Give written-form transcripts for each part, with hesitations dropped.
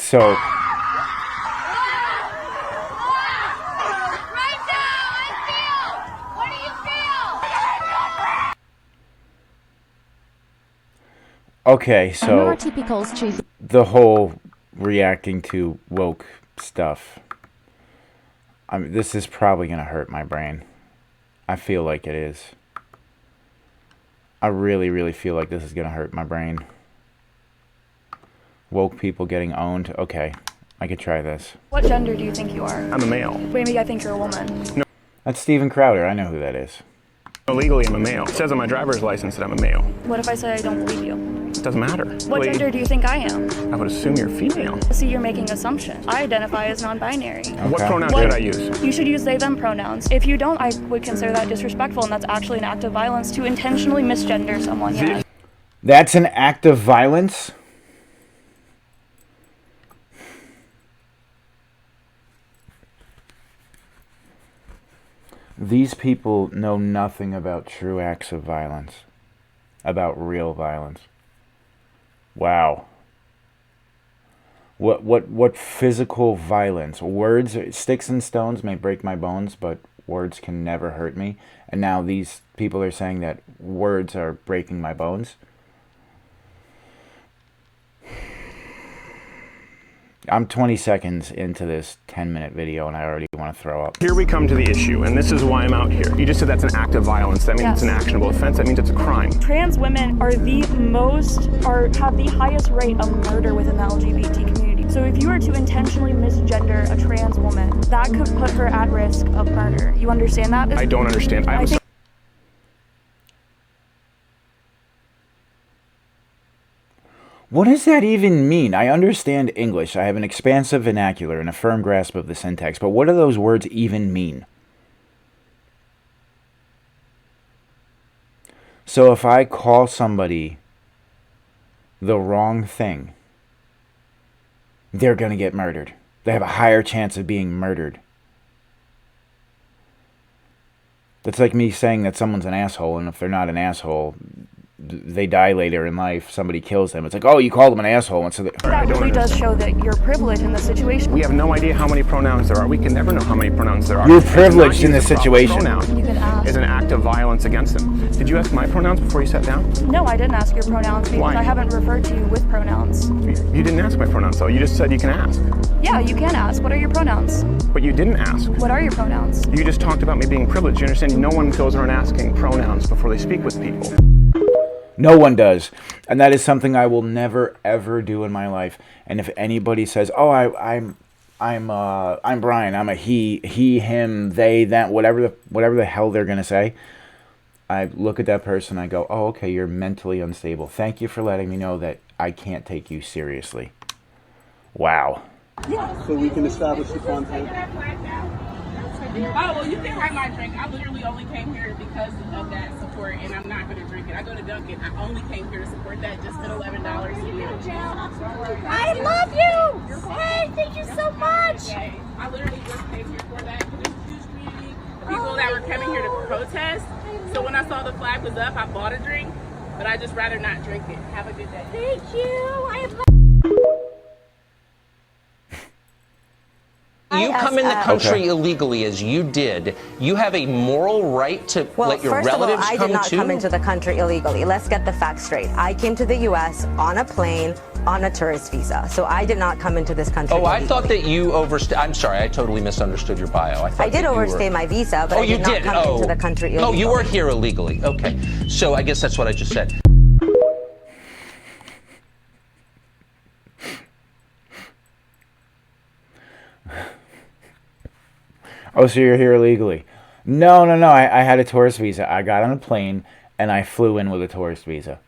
So okay, so the whole reacting to woke stuff. I mean, this is probably going to hurt my brain. I feel like it is. I really, really feel like this is going to hurt my brain. Woke people getting owned. Okay, I could try this. What gender do you think you are? I'm a male. Maybe I think you're a woman. No. That's Steven Crowder. I know who that is. Legally, I'm a male. It says on my driver's license that I'm a male. What if I say I don't believe you? It doesn't matter. What gender do you think I am? I would assume you're female. See, you're making assumptions. I identify as non-binary. Okay. What pronoun should I use? You should use they, them pronouns. If you don't, I would consider that disrespectful, and that's actually an act of violence to intentionally misgender someone. Yes. That's an act of violence? These people know nothing about true acts of violence, about real violence. Wow. What physical violence? Words, sticks and stones may break my bones, but words can never hurt me. And now these people are saying that words are breaking my bones. I'm 20 seconds into this 10-minute video and I already want to throw up. Here we come to the issue, and this is why I'm out here. You just said that's an act of violence. That means it's an actionable offense. That means it's a crime. Trans women are have the highest rate of murder within the LGBT community. So if you were to intentionally misgender a trans woman, that could put her at risk of murder. You understand that? I don't understand. What does that even mean? I understand English. I have an expansive vernacular and a firm grasp of the syntax, but what do those words even mean? So if I call somebody the wrong thing, they're going to get murdered. They have a higher chance of being murdered. That's like me saying that someone's an asshole, and if they're not an asshole, they die later in life, somebody kills them. It's like, oh, you called them an asshole. And so that really does show that you're privileged in this situation. We have no idea how many pronouns there are. We can never know how many pronouns there are. You're privileged in this situation. You can ask. Is an act of violence against them. Did you ask my pronouns before you sat down? No, I didn't ask your pronouns because Why? I haven't referred to you with pronouns. You didn't ask my pronouns, though. You just said you can ask. Yeah, you can ask. What are your pronouns? But you didn't ask. What are your pronouns? You just talked about me being privileged. You understand? No one goes around asking pronouns before they speak with people. No one does. And that is something I will never, ever do in my life. And if anybody says, oh, I'm Brian, I'm a he, him, they, that, whatever the hell they're going to say, I look at that person, I go, oh, okay, you're mentally unstable. Thank you for letting me know that I can't take you seriously. Wow. So we can establish the content. Oh, well, you can have my drink. I literally only came here because of that support, and I'm not going to drink it. I go to Dunkin'. I only came here to support that. Just at $11 a year. I love you! Hey, thank you so much! I literally just came here for that because there's a huge community of people that were coming here to protest. So when I saw the flag was up, I bought a drink, but I just rather not drink it. Have a good day. Thank you! You come in the country illegally as you did. You have a moral right to let your relatives come too? Well, first of all, I did not come into the country illegally. Let's get the facts straight. I came to the U.S. on a plane on a tourist visa. So I did not come into this country illegally. I thought that you overstayed. I'm sorry, I totally misunderstood your bio. I did overstay my visa, but I did not come into the country illegally. Oh, you were here illegally. Okay. So I guess that's what I just said. Oh, so you're here illegally? No. I had a tourist visa. I got on a plane and I flew in with a tourist visa.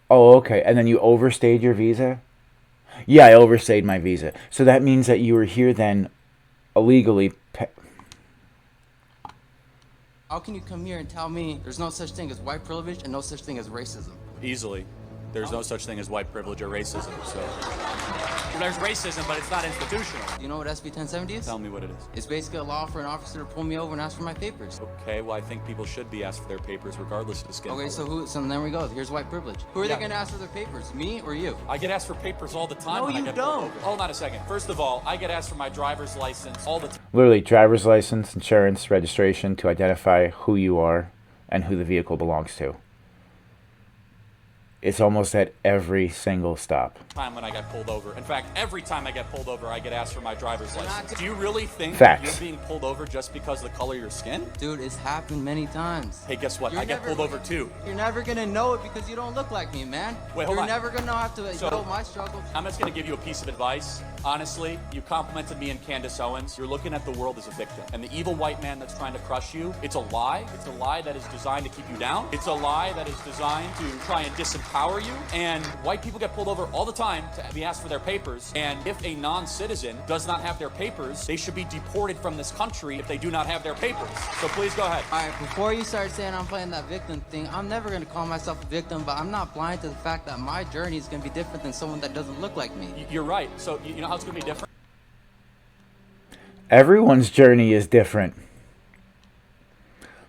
Oh, okay. And then you overstayed your visa? Yeah, I overstayed my visa. So that means that you were here then illegally. How can you come here and tell me there's no such thing as white privilege and no such thing as racism? Easily. There's no such thing as white privilege or racism, so. There's racism, but it's not institutional. You know what SB 1070 is? Tell me what it is. It's basically a law for an officer to pull me over and ask for my papers. Okay, well, I think people should be asked for their papers regardless of the skin color. So there we go. Here's white privilege. Who are they going to ask for their papers? Me or you? I get asked for papers all the time. No, when you I get don't. pulled over. Hold on a second. First of all, I get asked for my driver's license all the time. Literally, driver's license, insurance, registration to identify who you are and who the vehicle belongs to. It's almost at every single stop. Time when I get pulled over. In fact, every time I get pulled over, I get asked for my driver's license. Do you really think Facts. you're being pulled over just because of the color of your skin? Dude, it's happened many times. Hey, guess what? I get pulled over too. You're never going to know it because you don't look like me, man. Wait, hold on. You're never going to have to know my struggle. I'm just going to give you a piece of advice. Honestly, you complimented me and Candace Owens. You're looking at the world as a victim. And the evil white man that's trying to crush you, it's a lie. It's a lie that is designed to keep you down. It's a lie that is designed to try and disempower you. And white people get pulled over all the time to be asked for their papers. And if a non-citizen does not have their papers, they should be deported from this country if they do not have their papers. So please go ahead. All right, before you start saying I'm playing that victim thing, I'm never going to call myself a victim, but I'm not blind to the fact that my journey is going to be different than someone that doesn't look like me. You're right. So you know how it's going to be different? Everyone's journey is different.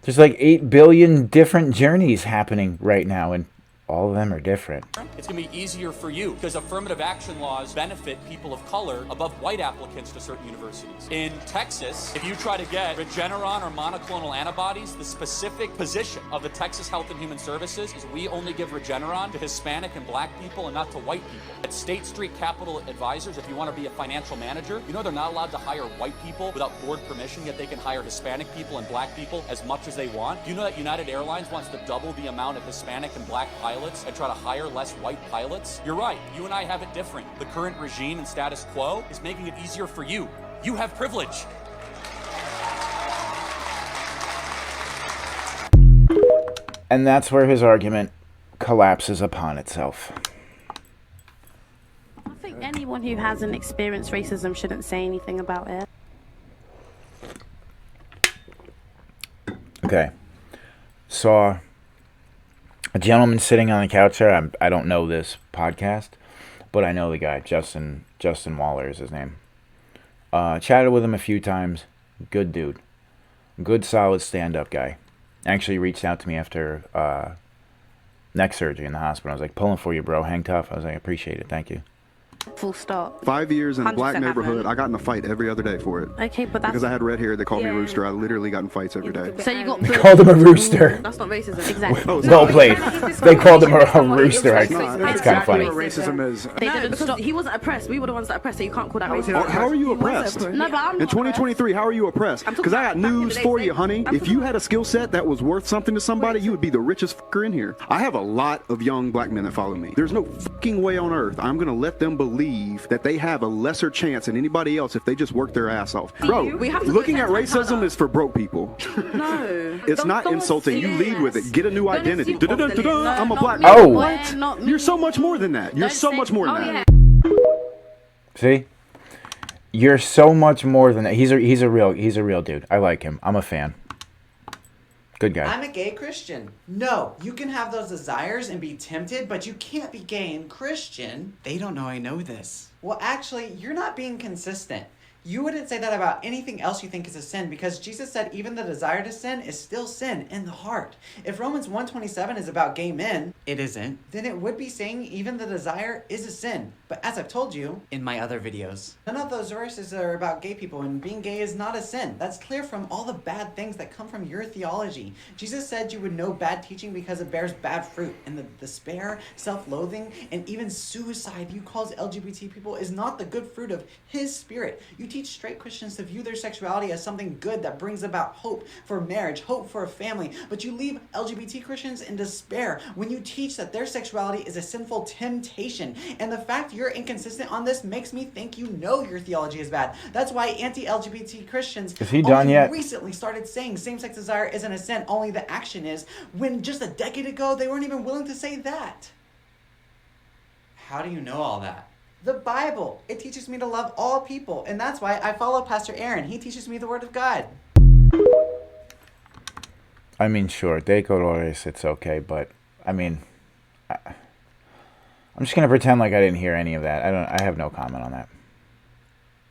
There's like 8 billion different journeys happening right now, and all of them are different. It's going to be easier for you because affirmative action laws benefit people of color above white applicants to certain universities. In Texas, if you try to get Regeneron or monoclonal antibodies, the specific position of the Texas Health and Human Services is we only give Regeneron to Hispanic and black people and not to white people. At State Street Capital Advisors, if you want to be a financial manager, you know they're not allowed to hire white people without board permission, yet they can hire Hispanic people and black people as much as they want. Do you know that United Airlines wants to double the amount of Hispanic and black pilots and try to hire less white pilots? You're right. You and I have it different. The current regime and status quo is making it easier for you. You have privilege. And that's where his argument collapses upon itself. I think anyone who hasn't experienced racism shouldn't say anything about it. Okay. Saw a gentleman sitting on the couch there. I don't know this podcast, but I know the guy. Justin Waller is his name. Chatted with him a few times. Good dude. Good, solid stand-up guy. Actually reached out to me after neck surgery in the hospital. I was like, pulling for you, bro. Hang tough. I was like, appreciate it. Thank you. Full stop. 5 years in a black 100% neighborhood. happened. I got in a fight every other day for it. Okay, but that's... Because I had red hair, they called me a rooster. I literally got in fights every day. So you got... They called him a rooster. That's not racism. Exactly. Well played. They called him a rooster. It's kind of funny. What racism is. They didn't stop. He wasn't oppressed. We were the ones that oppressed, so you can't call that racism. How are you oppressed? No, but I'm In not 2023, how are you oppressed? Because I got news for you, honey. If you had a skill set that was worth something to somebody, you would be the richest fucker in here. I have a lot of young black men that follow me. There's no fucking way on earth I'm going to let them believe that they have a lesser chance than anybody else if they just work their ass off. Bro, looking at racism is for broke people. No. It's not insulting. You lead with it. Get a new identity. I'm a black man. Oh. What? You're so much more than that. You're so much more than that. See? You're so much more than that. He's a real dude. I like him. I'm a fan. Good guy. I'm a gay Christian. No, you can have those desires and be tempted, but you can't be gay and Christian. They don't know I know this. Well, actually, you're not being consistent. You wouldn't say that about anything else you think is a sin, because Jesus said even the desire to sin is still sin in the heart. If Romans 1:27 is about gay men, it isn't, then it would be saying even the desire is a sin. But as I've told you in my other videos, none of those verses are about gay people, and being gay is not a sin. That's clear from all the bad things that come from your theology. Jesus said you would know bad teaching because it bears bad fruit, and the despair, self-loathing, and even suicide you calls LGBT people is not the good fruit of his spirit. You teach straight Christians to view their sexuality as something good that brings about hope for marriage, hope for a family, but you leave LGBT Christians in despair when you teach that their sexuality is a sinful temptation. And the fact you're inconsistent on this makes me think you know your theology is bad. That's why anti-LGBT Christians Is he done yet? recently started saying same-sex desire isn't a sin, only the action is, when just a decade ago they weren't even willing to say that. How do you know all that? The Bible. It teaches me to love all people, and that's why I follow Pastor Aaron. He teaches me the Word of God. I mean, sure, de colores, it's okay, but I mean, I'm just gonna pretend like I didn't hear any of that. I have no comment on that.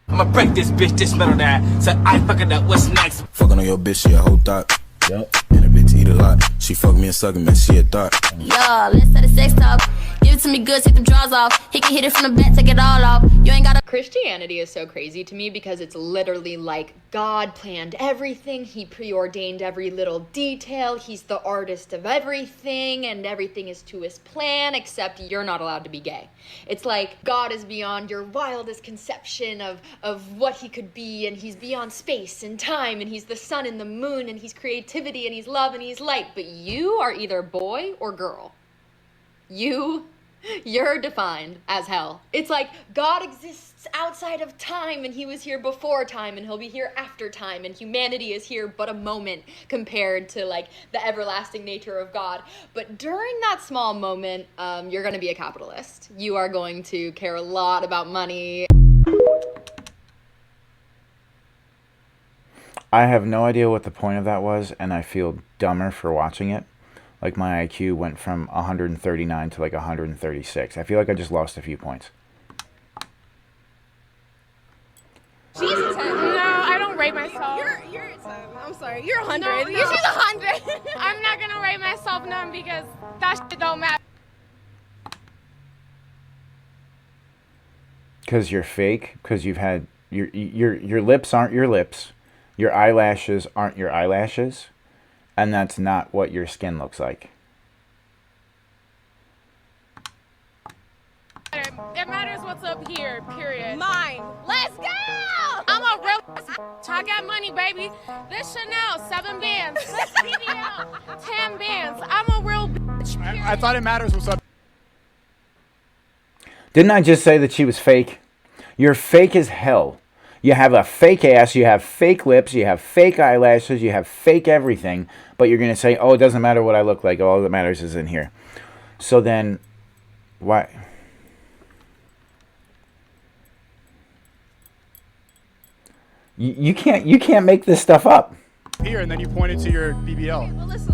I'ma break this bitch, this metal that. So I fucking up, what's next? Fucking on your bitch, she a whole thought. Yep. And a bitch eat a lot. She fuck me and suck me, man, she a thought. Yeah, let's set a sex talk. Give it to me good, take them drawers off. He can hit it from the back, take it all off. You ain't gotta. Christianity is so crazy to me because it's literally like God planned everything. He preordained every little detail. He's the artist of everything, and everything is to his plan, except you're not allowed to be gay. It's like God is beyond your wildest conception of what he could be, and he's beyond space and time, and he's the sun and the moon, and he's creativity, and he's love, and he's light. But you are either boy or girl. You're defined as hell. It's like God exists outside of time, and he was here before time, and he'll be here after time, and humanity is here but a moment compared to like the everlasting nature of God. But during that small moment, you're going to be a capitalist. You are going to care a lot about money. I have no idea what the point of that was, and I feel dumber for watching it. Like my IQ went from 139 to like 136. I feel like I just lost a few points. She's a 10. No, I don't rate myself. You're a 10. I'm sorry. You're 100. No. She's 100. I'm not going to rate myself none because that shit don't matter. Because you're fake. Because you've had... Your lips aren't your lips. Your eyelashes aren't your eyelashes. And that's not what your skin looks like. It matters what's up here, period. Mine. Let's go! I'm a real... I got money, baby. This Chanel, 7 bands. This BBL, 10 bands. I'm a real bitch, period. I thought it matters what's up. Didn't I just say that she was fake? You're fake as hell. You have a fake ass, you have fake lips, you have fake eyelashes, you have fake everything, but you're going to say, oh, it doesn't matter what I look like, all that matters is in here. So then, why? You can't make this stuff up. Here, and then you pointed to your BBL. Well, listen.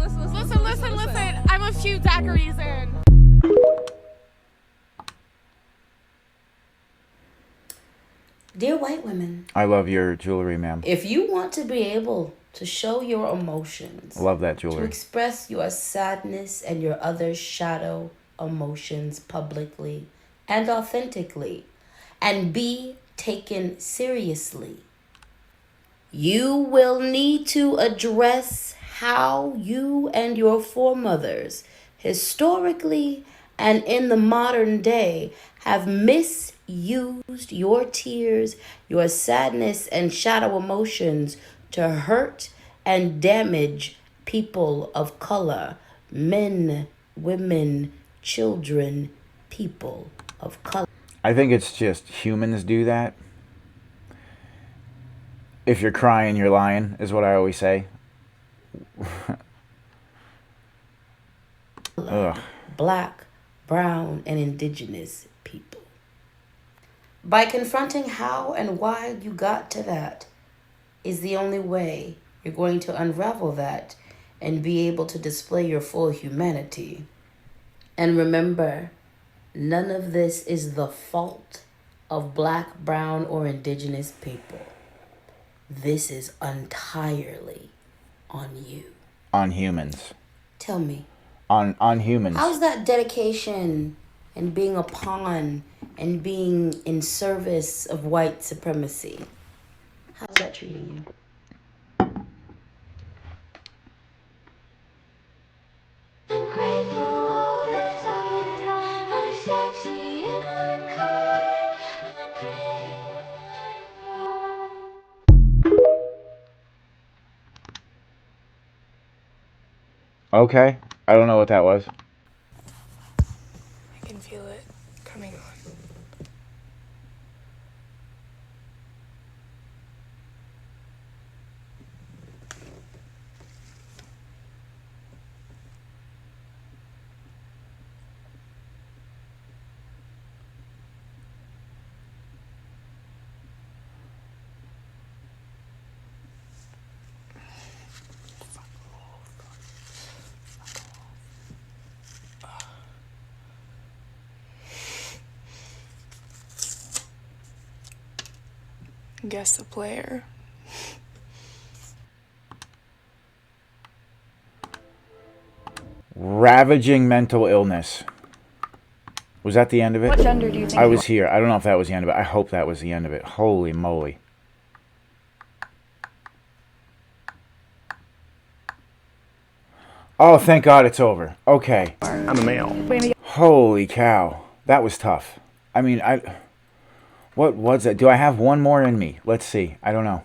I'm a few daiquiris in. Dear white women, I love your jewelry, ma'am. if you want to be able to show your emotions, Love that to jewelry. express your sadness and your other shadow emotions publicly and authentically, and be taken seriously, you will need to address how you and your foremothers, historically and in the modern day, have misused your tears, your sadness, and shadow emotions to hurt and damage people of color, men, women, children, people of color. I think it's just humans do that. If you're crying, you're lying, is what I always say. Ugh. Black, brown, and indigenous people. By confronting how and why you got to that is the only way you're going to unravel that and be able to display your full humanity. And remember, none of this is the fault of black, brown, or indigenous people. This is entirely on you. On humans. Tell me. On humans. How's that dedication and being a pawn and being in service of white supremacy? How's that treating you? Okay. I don't know what that was. I can feel it coming on. Guess the player. Ravaging mental illness. Was that the end of it? What gender do you think I you was are? here. I don't know if that was the end of it. I hope that was the end of it. Holy moly. Oh, thank God it's over. Okay. I'm a male. Holy cow. That was tough. I mean, what was that? Do I have one more in me? Let's see. I don't know.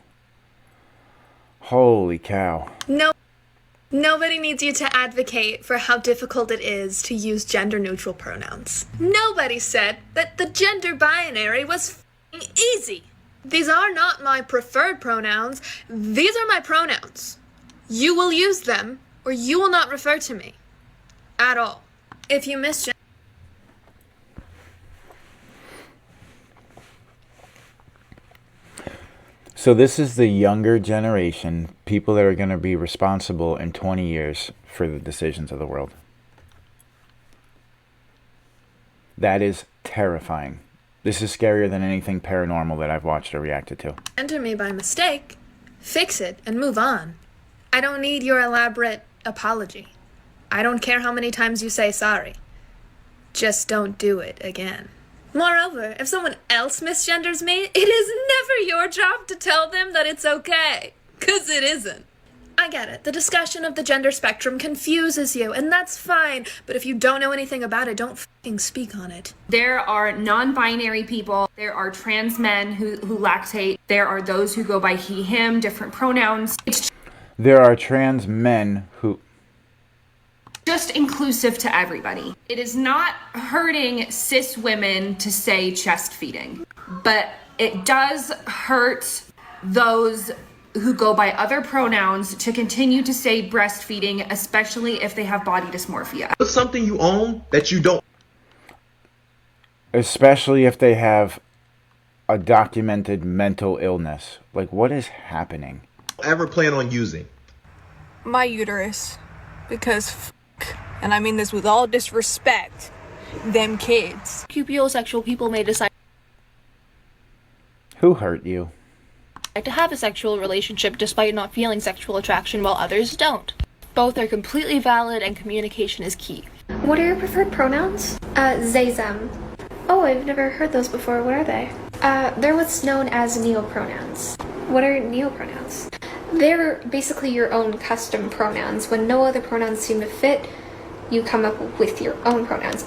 Holy cow. No, nobody needs you to advocate for how difficult it is to use gender-neutral pronouns. Nobody said that the gender binary was f***ing easy. These are not my preferred pronouns. These are my pronouns. You will use them, or you will not refer to me. At all. If you misgender... So this is the younger generation, people that are going to be responsible in 20 years for the decisions of the world. That is terrifying. This is scarier than anything paranormal that I've watched or reacted to. Enter me by mistake, fix it, and move on. I don't need your elaborate apology. I don't care how many times you say sorry. Just don't do it again. Moreover, if someone else misgenders me, it is never your job to tell them that it's okay. 'Cause it isn't. I get it. The discussion of the gender spectrum confuses you, and that's fine. But if you don't know anything about it, don't f***ing speak on it. There are non-binary people. There are trans men who lactate. There are those who go by he, him, different pronouns. It's There are trans men who... just inclusive to everybody. It is not hurting cis women to say chest feeding, but it does hurt those who go by other pronouns to continue to say breastfeeding, especially if they have body dysmorphia. What's something you own that you don't? Especially if they have a documented mental illness. Like, what is happening? Ever plan on using? My uterus. Because and I mean this with all disrespect, them kids. Cupiosexual people may decide Who hurt you? to have a sexual relationship despite not feeling sexual attraction while others don't. Both are completely valid and communication is key. What are your preferred pronouns? They, them. Oh, I've never heard those before. What are they? They're what's known as neopronouns. What are neopronouns? They're basically your own custom pronouns. When no other pronouns seem to fit, you come up with your own pronouns.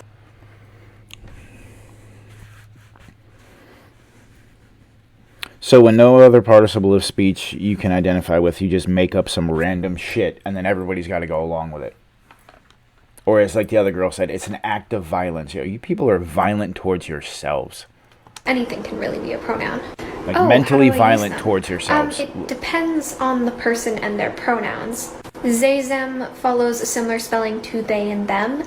So when no other participle of speech you can identify with, you just make up some random shit, and then everybody's got to go along with it. Or as like the other girl said, it's an act of violence. You people are violent towards yourselves. Anything can really be a pronoun. Like Oh, mentally how do I use violent them? towards yourselves. It depends on the person and their pronouns. They, them follows a similar spelling to they and them,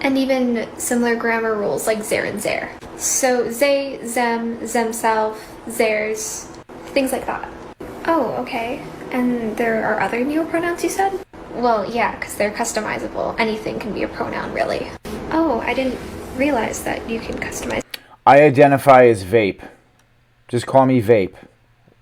and even similar grammar rules like there and there. So they, them, themself, theirs, things like that. Oh, okay. And there are other neopronouns you said? Well, yeah, because they're customizable. Anything can be a pronoun, really. Oh, I didn't realize that you can customize. I identify as vape. Just call me vape.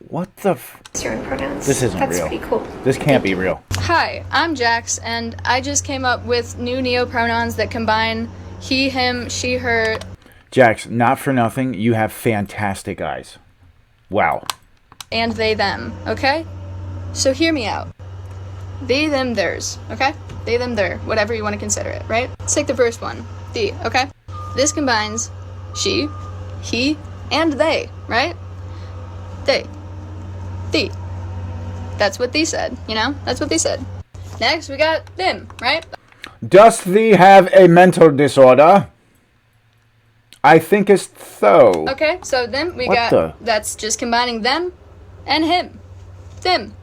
What the f... your own pronouns. This isn't That's real. pretty cool. This can't be real. Hi, I'm Jax, and I just came up with new neopronouns that combine he, him, she, her. Jax, not for nothing, you have fantastic eyes. Wow. And they, them, okay? So hear me out. They, them, theirs, okay? They, them, their, whatever you want to consider it, right? Let's take the first one, the, okay? This combines she, he, and they, right? They. Thee. That's what thee said, you know? That's what they said. Next, we got them, right? Dost thee have a mental disorder? I think it's so. Okay, so then we What got, the? that's just combining them and him. Them.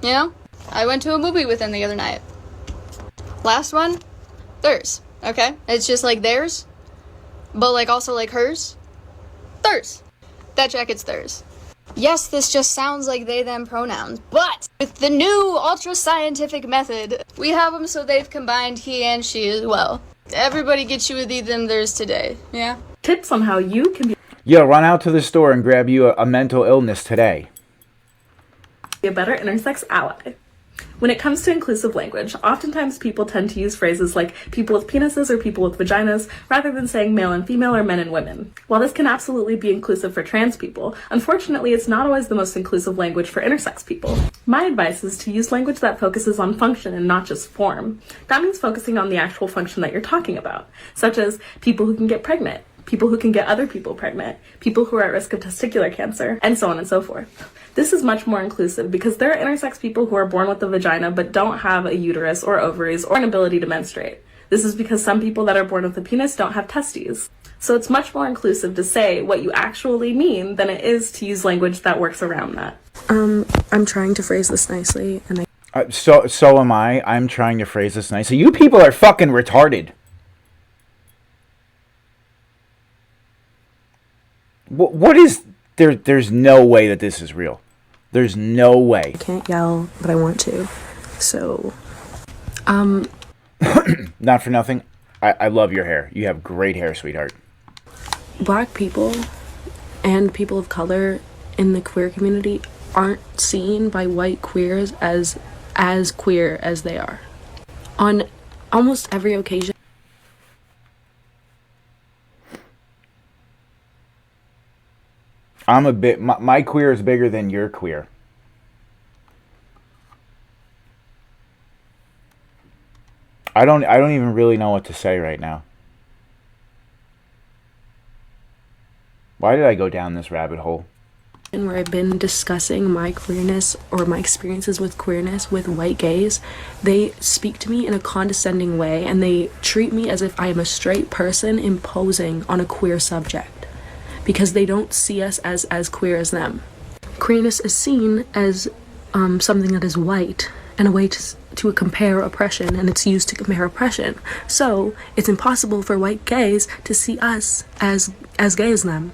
You know? I went to a movie with him the other night. Last one, theirs, okay? It's just like theirs, but like also like hers. Theirs. That jacket's theirs. Yes, this just sounds like they, them pronouns, but with the new ultra-scientific method, we have them so they've combined he and she as well. Everybody gets you with thee, them, theirs today, yeah? Tips on how you can be... Yo, run out to the store and grab you a mental illness today. Be a better intersex ally. When it comes to inclusive language, oftentimes people tend to use phrases like people with penises or people with vaginas rather than saying male and female or men and women. While this can absolutely be inclusive for trans people, unfortunately it's not always the most inclusive language for intersex people. My advice is to use language that focuses on function and not just form. That means focusing on the actual function that you're talking about, such as people who can get pregnant, people who can get other people pregnant, people who are at risk of testicular cancer, and so on and so forth. This is much more inclusive because there are intersex people who are born with a vagina but don't have a uterus or ovaries or an ability to menstruate. This is because some people that are born with a penis don't have testes. So it's much more inclusive to say what you actually mean than it is to use language that works around that. I'm trying to phrase this nicely, and So am I. I'm trying to phrase this nicely. You people are fucking retarded. What is... There's no way that this is real. There's no way. I can't yell, but I want to. So, Not for nothing. I love your hair. You have great hair, sweetheart. Black people and people of color in the queer community aren't seen by white queers as queer as they are. On almost every occasion. I'm a bit... My queer is bigger than your queer. I don't even really know what to say right now. Why did I go down this rabbit hole? Where I've been discussing my queerness or my experiences with queerness with white gays, they speak to me in a condescending way and they treat me as if I am a straight person imposing on a queer subject. Because they don't see us as queer as them. Queerness is seen as something that is white and a way to compare oppression, and it's used to compare oppression. So it's impossible for white gays to see us as gay as them.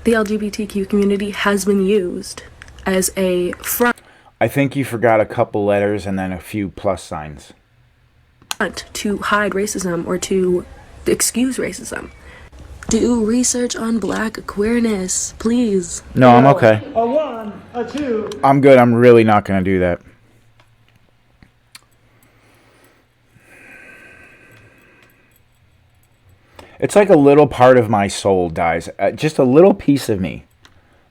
The LGBTQ community has been used as a front. I think you forgot a couple letters and then a few plus signs. To hide racism or to excuse racism. Do research on black queerness, please. No, I'm okay. A 1, a 2. I'm good. I'm really not going to do that. It's like a little part of my soul dies. Just a little piece of me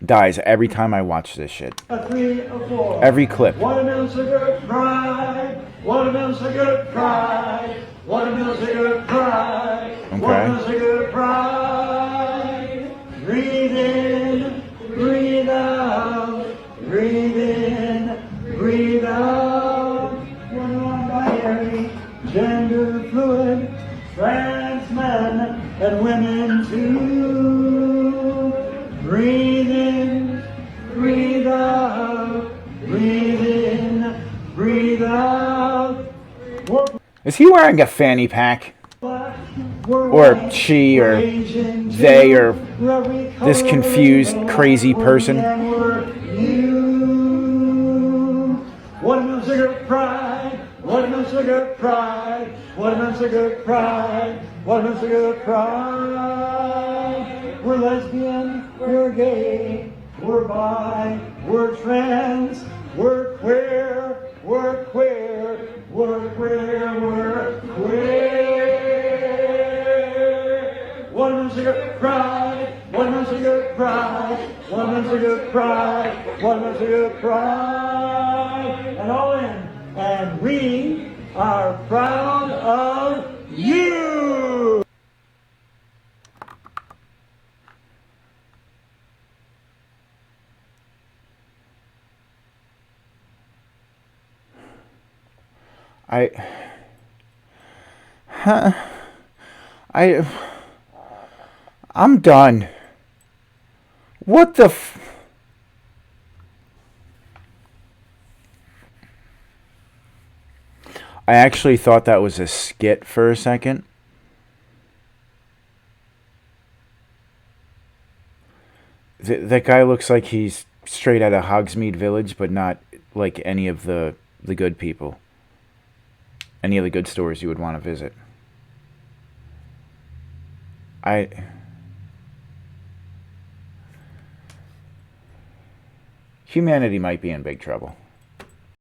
dies every time I watch this shit. A 3, a 4. Every clip. Watermelon sugar pride. Watermelon sugar pride. Watermelon sugar pride. Watermelon sugar pride. Breathe in, breathe out. Breathe in, breathe out. We're non-binary, gender fluid, trans men and women too. Breathe in, breathe out. Breathe in, breathe out. Is he wearing a fanny pack? Or she, or they, or this confused, crazy person? Watermelon sugar pride, watermelon sugar pride, watermelon sugar pride, watermelon sugar pride. We're lesbian, we're gay, we're bi, we're trans, we're queer, we're queer, we're queer, we're queer. Watermelon sugar pride, watermelon sugar pride, watermelon sugar pride, watermelon sugar pride. And all in. And we are proud of you. I'm done. What the I actually thought that was a skit for a second. That guy looks like he's straight out of Hogsmeade Village, but not like any of the good people. Any of the good stores you would want to visit. humanity might be in big trouble.